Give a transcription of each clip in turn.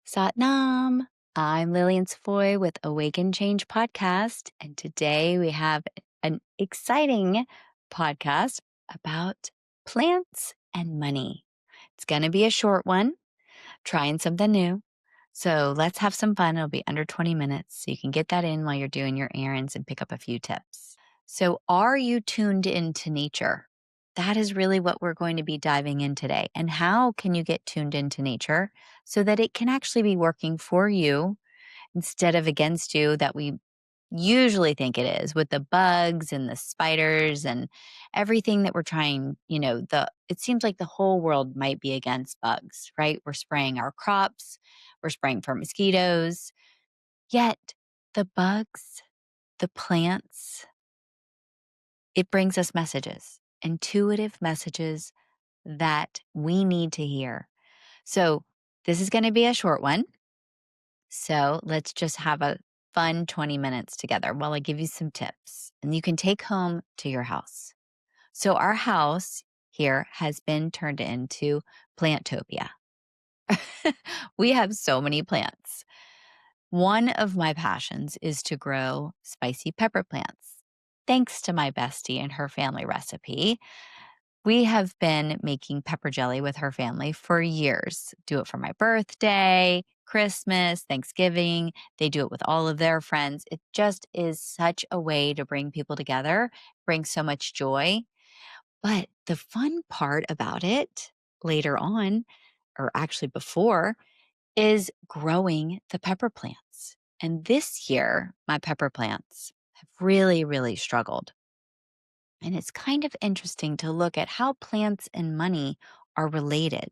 Satnam. I'm Lillian Savoy with Awaken Change Podcast, and today we have an exciting podcast about plants and money. It's going to be a short one, trying something new. So let's have some fun. It'll be under 20 minutes, so you can get that in while you're doing your errands and pick up a few tips. So, are you tuned into nature? That is really what we're going to be diving in today. And how can you get tuned into nature so that it can actually be working for you instead of against you, that we usually think it is, with the bugs and the spiders and everything that we're trying, it seems like the whole world might be against bugs, right? We're spraying our crops, we're spraying for mosquitoes, yet the bugs, the plants, it brings us messages, intuitive messages that we need to hear. So this is going to be a short one. So let's just have a fun 20 minutes together while I give you some tips and you can take home to your house. So our house here has been turned into Plantopia. We have so many plants. One of my passions is to grow spicy pepper plants. Thanks to my bestie and her family recipe, we have been making pepper jelly with her family for years. Do it for my birthday, Christmas, Thanksgiving. They do it with all of their friends. It just is such a way to bring people together, bring so much joy. But the fun part about it later on, or actually before, is growing the pepper plants. And this year, my pepper plants have really, really struggled. And it's kind of interesting to look at how plants and money are related.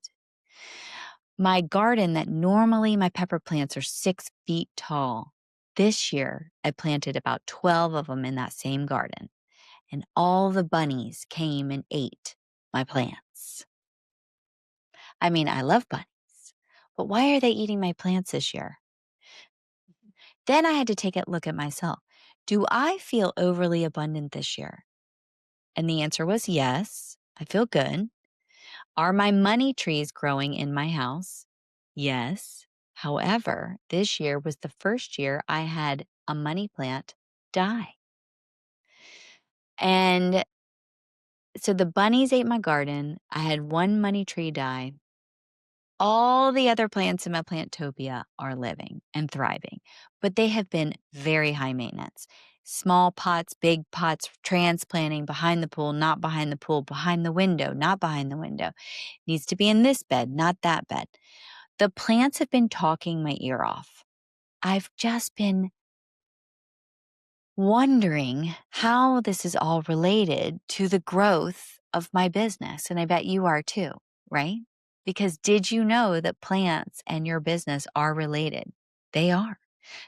My garden, that normally my pepper plants are 6 feet tall, this year I planted about 12 of them in that same garden. And all the bunnies came and ate my plants. I mean, I love bunnies, but why are they eating my plants this year? Then I had to take a look at myself. Do I feel overly abundant this year? And the answer was yes, I feel good. Are my money trees growing in my house? Yes. However, this year was the first year I had a money plant die. And so the bunnies ate my garden. I had one money tree die. All the other plants in my Plantopia are living and thriving, but they have been very high maintenance. Small pots, big pots, transplanting behind the pool, not behind the pool, behind the window, not behind the window. Needs to be in this bed, not that bed. The plants have been talking my ear off. I've just been wondering how this is all related to the growth of my business. And I bet you are too, right? Because did you know that plants and your business are related? They are.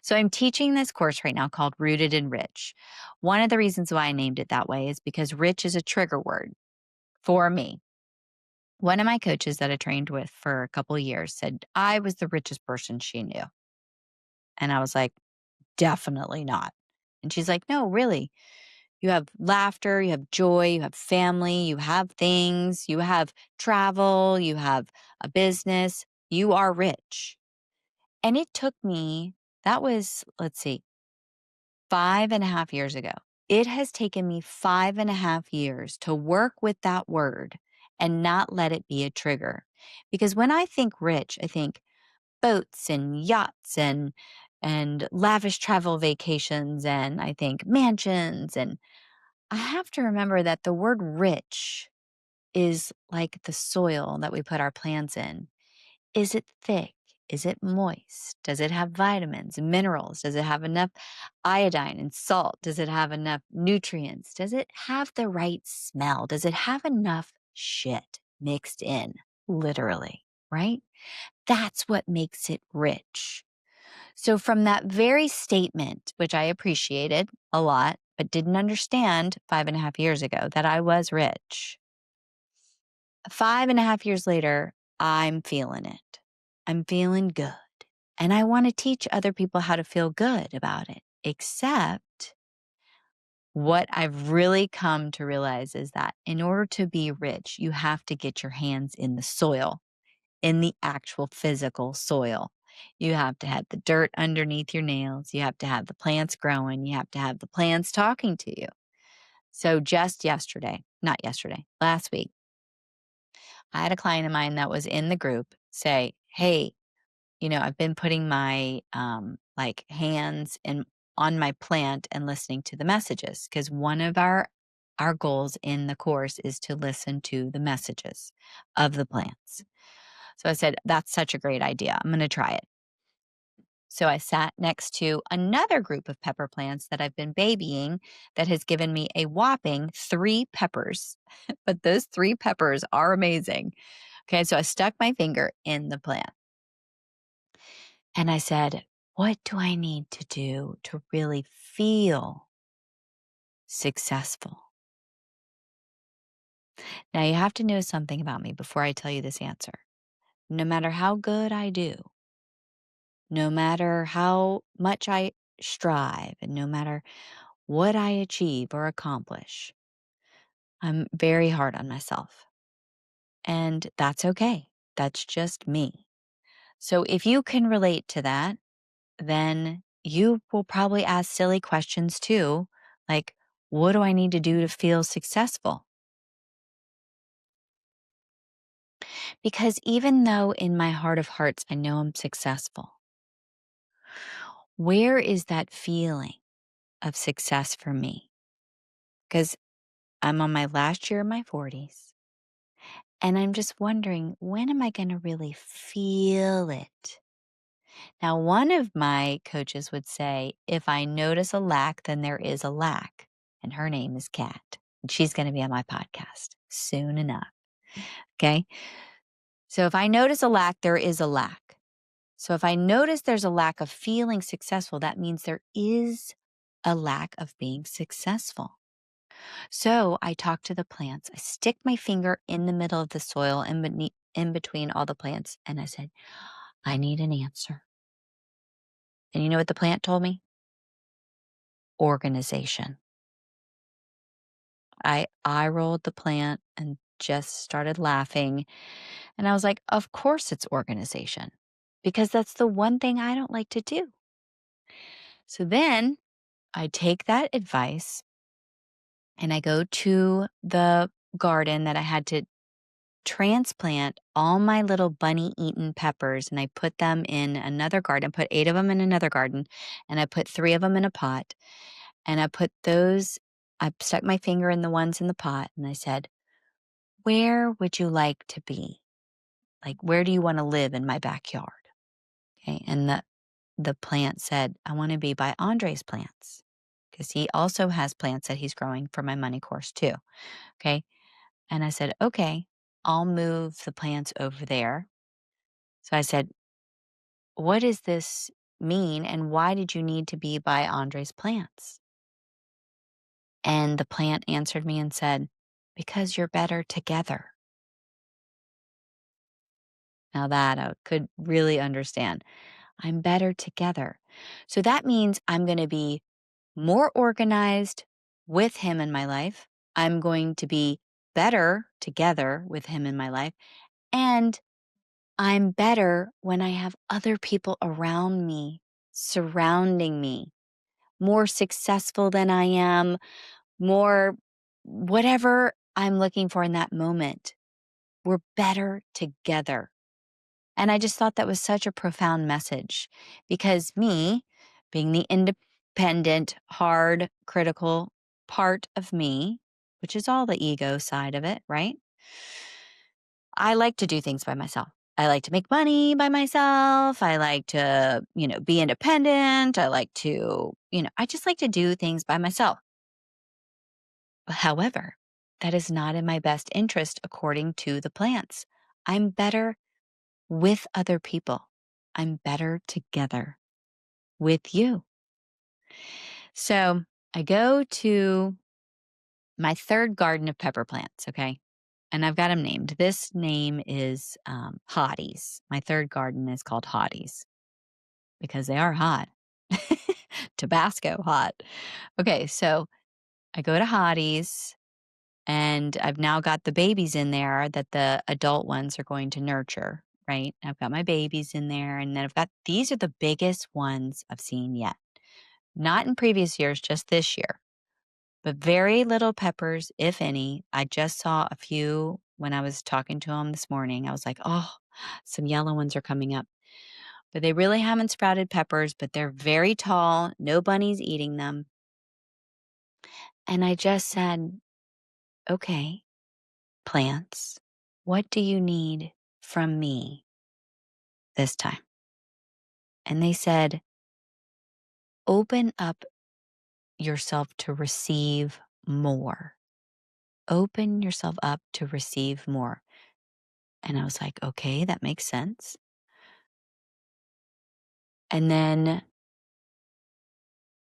So I'm teaching this course right now called Rooted and Rich. One of the reasons why I named it that way is because rich is a trigger word for me. One of my coaches that I trained with for a couple of years said I was the richest person she knew. And I was like, definitely not. And she's like, no, really. You have laughter, you have joy, you have family, you have things, you have travel, you have a business. You are rich. And it took me, that was, let's see, 5.5 years ago. It has taken me 5.5 years to work with that word and not let it be a trigger. Because when I think rich, I think boats and yachts and lavish travel vacations, and I think mansions. And I have to remember that the word rich is like the soil that we put our plants in. Is it thick? Is it moist? Does it have vitamins and minerals? Does it have enough iodine and salt? Does it have enough nutrients? Does it have the right smell? Does it have enough shit mixed in? Literally, right? That's what makes it rich. So, from that very statement, which I appreciated a lot, but didn't understand 5.5 years ago that I was rich, 5.5 years later, I'm feeling it. I'm feeling good. And I want to teach other people how to feel good about it. Except what I've really come to realize is that in order to be rich, you have to get your hands in the soil, in the actual physical soil. You have to have the dirt underneath your nails. You have to have the plants growing. You have to have the plants talking to you. So just last week, I had a client of mine that was in the group say, "Hey, I've been putting my hands in on my plant and listening to the messages because one of our goals in the course is to listen to the messages of the plants." So I said, "That's such a great idea. I'm going to try it." So I sat next to another group of pepper plants that I've been babying that has given me a whopping 3 peppers. But those 3 peppers are amazing. Okay, so I stuck my finger in the plant and I said, "What do I need to do to really feel successful?" Now, you have to know something about me before I tell you this answer. No matter how good I do, no matter how much I strive, and no matter what I achieve or accomplish, I'm very hard on myself. And that's okay. That's just me. So if you can relate to that, then you will probably ask silly questions too, like, what do I need to do to feel successful? Because even though in my heart of hearts, I know I'm successful, where is that feeling of success for me? Because I'm on my last year of my 40s, and I'm just wondering, when am I going to really feel it? Now, one of my coaches would say, if I notice a lack, then there is a lack. And her name is Kat. And she's going to be on my podcast soon enough. Okay. So if I notice a lack, there is a lack. So if I notice there's a lack of feeling successful, that means there is a lack of being successful. So I talk to the plants. I stick my finger in the middle of the soil and in between all the plants. And I said, I need an answer. And you know what the plant told me? Organization. I rolled the plant and just started laughing. And I was like, of course it's organization, because that's the one thing I don't like to do. So then I take that advice and I go to the garden that I had to transplant all my little bunny eaten peppers, and I put them in another garden, put 8 of them in another garden, and I put 3 of them in a pot. And I stuck my finger in the ones in the pot and I said, where would you like to be? Like, where do you want to live in my backyard? Okay. And the plant said, I want to be by Andre's plants, because he also has plants that he's growing for my money course too. Okay. And I said, okay, I'll move the plants over there. So I said, what does this mean? And why did you need to be by Andre's plants? And the plant answered me and said, because you're better together. Now that I could really understand. I'm better together. So that means I'm going to be more organized with him in my life. I'm going to be better together with him in my life. And I'm better when I have other people around me, surrounding me, more successful than I am, more whatever I'm looking for in that moment. We're better together. And I just thought that was such a profound message, because me, being the independent, hard, critical part of me, which is all the ego side of it, right? I like to do things by myself. I like to make money by myself. I like to, be independent. I like to, I just like to do things by myself. However, that is not in my best interest according to the plants. I'm better with other people. I'm better together with you. So I go to my third garden of pepper plants, okay? And I've got them named. This name is Hotties. My third garden is called Hotties because they are hot. Tabasco hot. Okay, so I go to Hotties, and I've now got the babies in there that the adult ones are going to nurture. right? I've got my babies in there, and then these are the biggest ones I've seen yet. Not in previous years, just this year. But very little peppers, if any. I just saw a few when I was talking to them this morning. I was like, oh, some yellow ones are coming up. But they really haven't sprouted peppers, but they're very tall. No bunnies eating them. And I just said, okay, plants, what do you need from me this time? And they said, open up yourself to receive more. Open yourself up to receive more. And I was like, okay, that makes sense. And then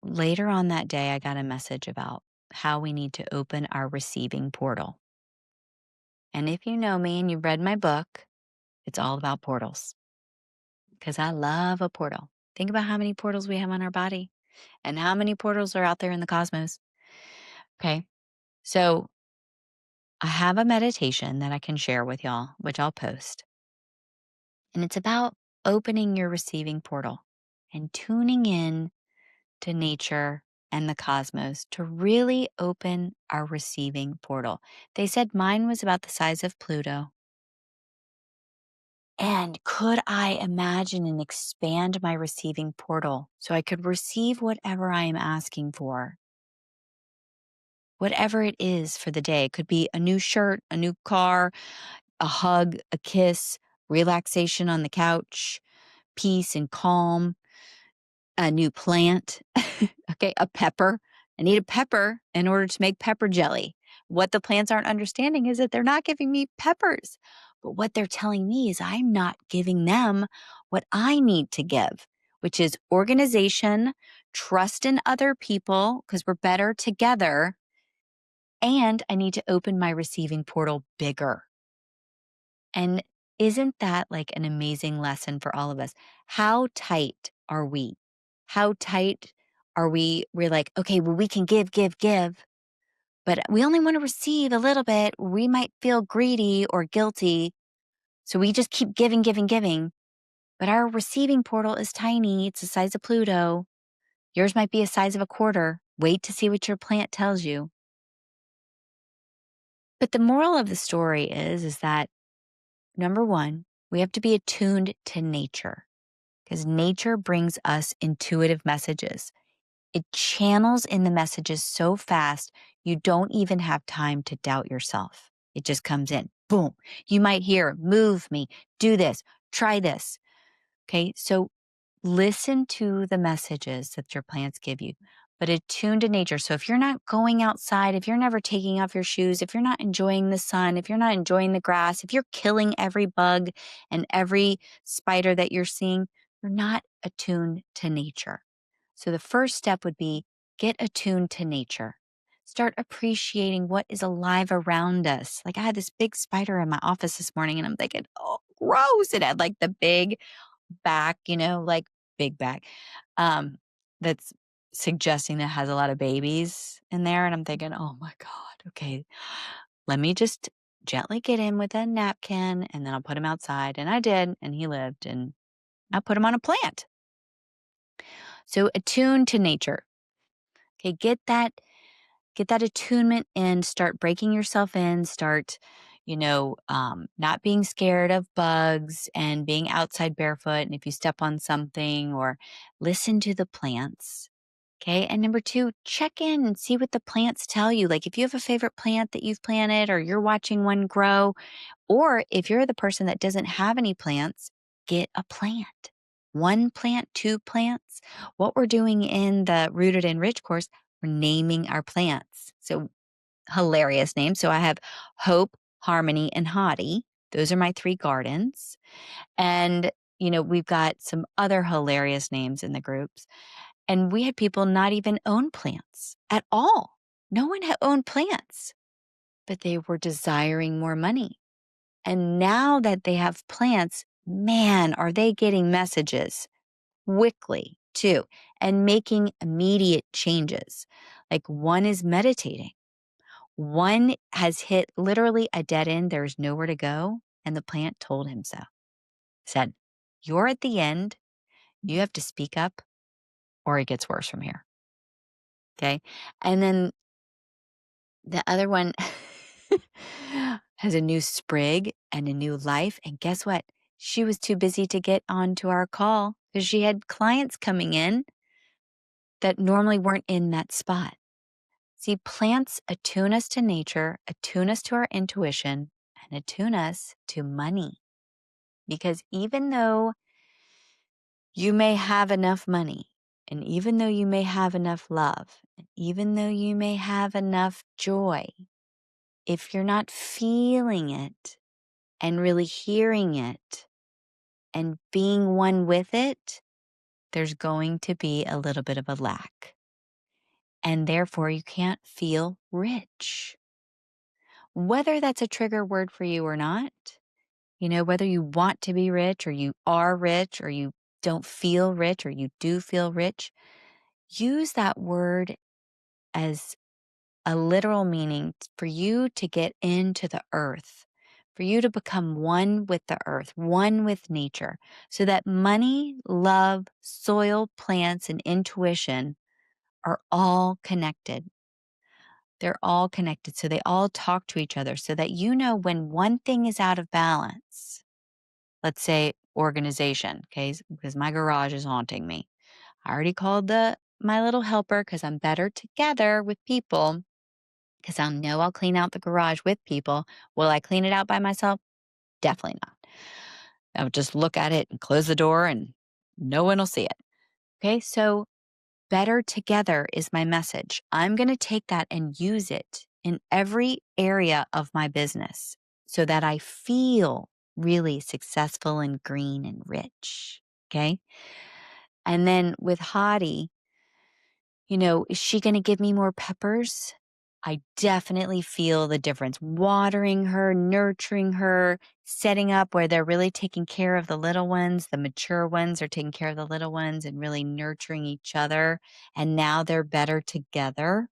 later on that day, I got a message about how we need to open our receiving portal. And if you know me and you've read my book, it's all about portals because I love a portal. Think about how many portals we have on our body and how many portals are out there in the cosmos. Okay. So I have a meditation that I can share with y'all, which I'll post. And it's about opening your receiving portal and tuning in to nature and the cosmos to really open our receiving portal. They said mine was about the size of Pluto. And could I imagine and expand my receiving portal so I could receive whatever I am asking for? Whatever it is for the day. It could be a new shirt, a new car, a hug, a kiss, relaxation on the couch, peace and calm, a new plant, okay, a pepper. I need a pepper in order to make pepper jelly. What the plants aren't understanding is that they're not giving me peppers. But what they're telling me is I'm not giving them what I need to give, which is organization, trust in other people, because we're better together. And I need to open my receiving portal bigger. And isn't that like an amazing lesson for all of us? How tight are we? How tight are we? We're like, okay, well, we can give, but we only want to receive a little bit. We might feel greedy or guilty. So we just keep giving. But our receiving portal is tiny. It's the size of Pluto. Yours might be a size of a quarter. Wait to see what your plant tells you. But the moral of the story is that number one, we have to be attuned to nature because nature brings us intuitive messages. It channels in the messages so fast, you don't even have time to doubt yourself. It just comes in. Boom. You might hear, move me, do this, try this. Okay. So listen to the messages that your plants give you, but attune to nature. So if you're not going outside, if you're never taking off your shoes, if you're not enjoying the sun, if you're not enjoying the grass, if you're killing every bug and every spider that you're seeing, you're not attuned to nature. So the first step would be get attuned to nature. Start appreciating what is alive around us. Like I had this big spider in my office this morning and I'm thinking, oh, gross. It had like the big back, like big back, that's suggesting that it has a lot of babies in there. And I'm thinking, oh my God, okay, let me just gently get in with a napkin and then I'll put him outside. And I did, and he lived, and I put him on a plant. So attune to nature. Okay, get that attunement in, start breaking yourself in, start, not being scared of bugs and being outside barefoot. And if you step on something, or listen to the plants. Okay. And number two, check in and see what the plants tell you. Like if you have a favorite plant that you've planted or you're watching one grow, or if you're the person that doesn't have any plants, get a plant. One plant, two plants. What we're doing in the Rooted and Rich course, we're naming our plants. So hilarious names. So I have Hope, Harmony, and Hottie. Those are my 3 gardens. And, we've got some other hilarious names in the groups. And we had people not even own plants at all. No one had owned plants, but they were desiring more money. And now that they have plants, man, are they getting messages quickly too and making immediate changes. Like one is meditating. One has hit literally a dead end. There's nowhere to go. And the plant told him so. said, "You're at the end. You have to speak up or it gets worse from here." Okay. And then the other one has a new sprig and a new life. And guess what? She was too busy to get onto our call because she had clients coming in that normally weren't in that spot. See, plants attune us to nature, attune us to our intuition, and attune us to money. Because even though you may have enough money, and even though you may have enough love, and even though you may have enough joy, if you're not feeling it and really hearing it and being one with it, there's going to be a little bit of a lack. And therefore, you can't feel rich. Whether that's a trigger word for you or not, whether you want to be rich or you are rich or you don't feel rich or you do feel rich, use that word as a literal meaning for you to get into the earth, for you to become one with the earth, one with nature, so that money, love, soil, plants, and intuition are all connected. They're all connected. So they all talk to each other so that when one thing is out of balance, let's say organization, okay, because my garage is haunting me. I already called my little helper because I'm better together with people because I'll clean out the garage with people. Will I clean it out by myself? Definitely not. I'll just look at it and close the door and no one will see it. Okay, so better together is my message. I'm going to take that and use it in every area of my business so that I feel really successful and green and rich. Okay. And then with Hottie, is she going to give me more peppers? I definitely feel the difference. Watering her, nurturing her, setting up where they're really taking care of the little ones. The mature ones are taking care of the little ones and really nurturing each other. And now they're better together.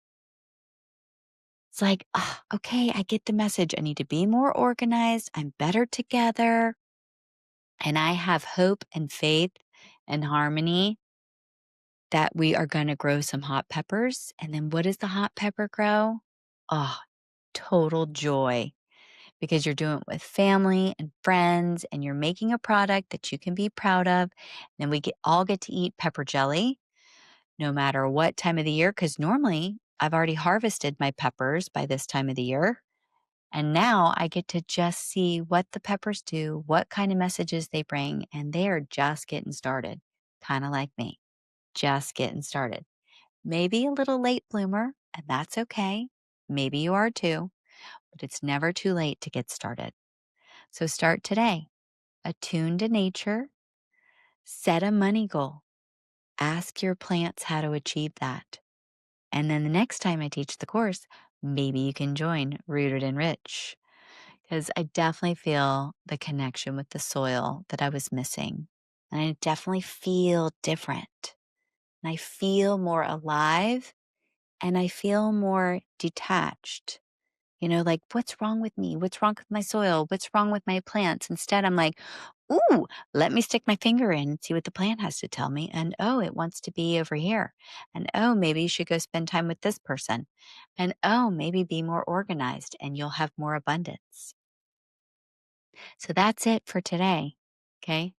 It's like, okay, I get the message. I need to be more organized. I'm better together. And I have hope and faith and harmony that we are going to grow some hot peppers. And then what does the hot pepper grow? Oh, total joy because you're doing it with family and friends and you're making a product that you can be proud of. And then all get to eat pepper jelly no matter what time of the year, because normally I've already harvested my peppers by this time of the year. And now I get to just see what the peppers do, what kind of messages they bring, and they are just getting started, kind of like me, just getting started. Maybe a little late bloomer, and that's okay. Maybe you are too, but it's never too late to get started. So start today. Attune to nature. Set a money goal. Ask your plants how to achieve that. And then the next time I teach the course, maybe you can join Rooted and Rich because I definitely feel the connection with the soil that I was missing. And I definitely feel different. And I feel more alive and I feel more detached. Like, what's wrong with me? What's wrong with my soil? What's wrong with my plants? Instead, I'm like, ooh, let me stick my finger in and see what the plant has to tell me. And oh, it wants to be over here. And oh, maybe you should go spend time with this person. And oh, maybe be more organized and you'll have more abundance. So that's it for today. Okay.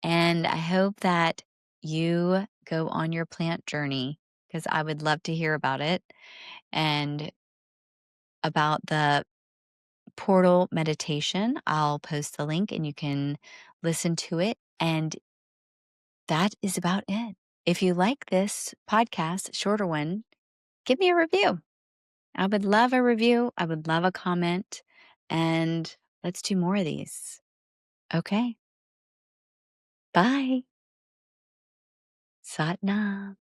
And I hope that you go on your plant journey because I would love to hear about it and about the portal meditation. I'll post the link and you can listen to it. And that is about it. If you like this podcast, shorter one, give me a review. I would love a review. I would love a comment. And let's do more of these. Okay. Bye. Sat Nam.